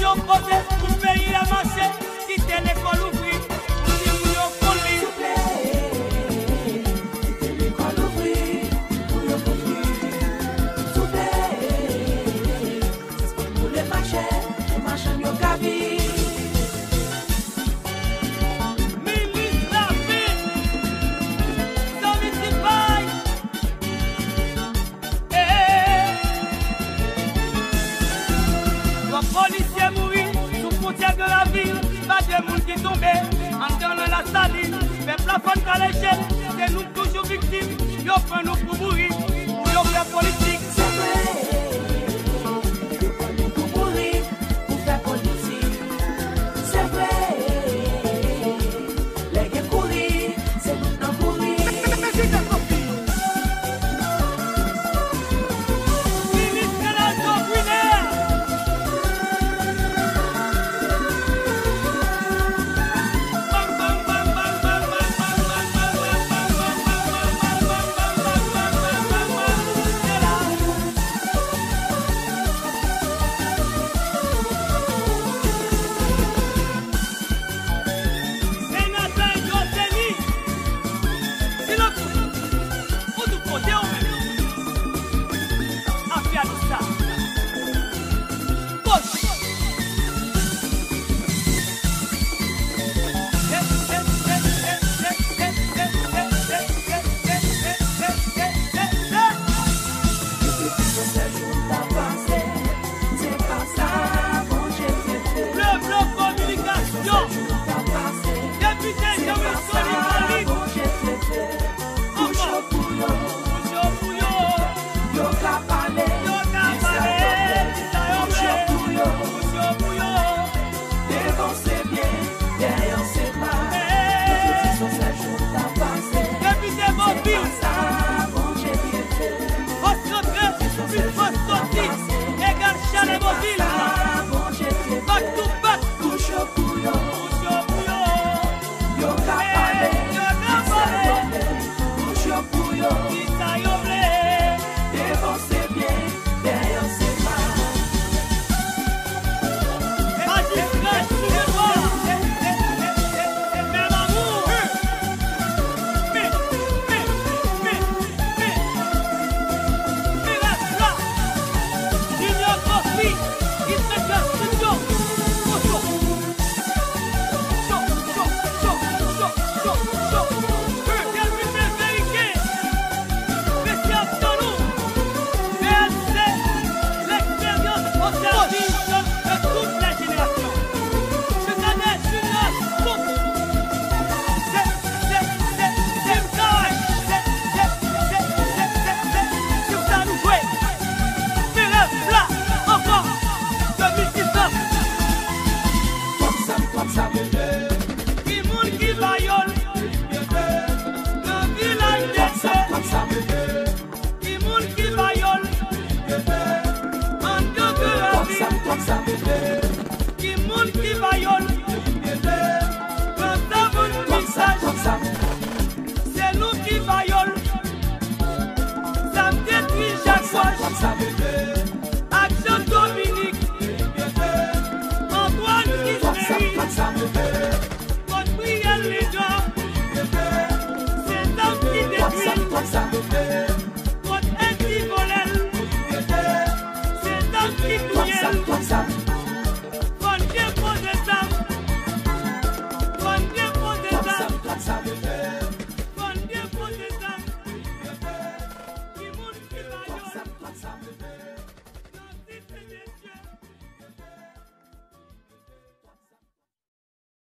yo posé, pour pays à marcher, quitter l'école ouvrie, pour dire où yo conduit. Quitter l'école ouvrie, pour yo conduit. Souple, c'est pour les marchés yo gavi. Ministre la ville, Sovitify. Policiers mourir sous frontière de la ville, pas de monde qui tombent en dans la saline, mais plafond à l'échelle, c'est nous toujours victimes, yo prend nous pour mourir, pour yo faire politique. C'est vrai, yo prend nous pour mourir, pour faire politique. C'est vrai, les gars courir, c'est nous n'en courir. Sortir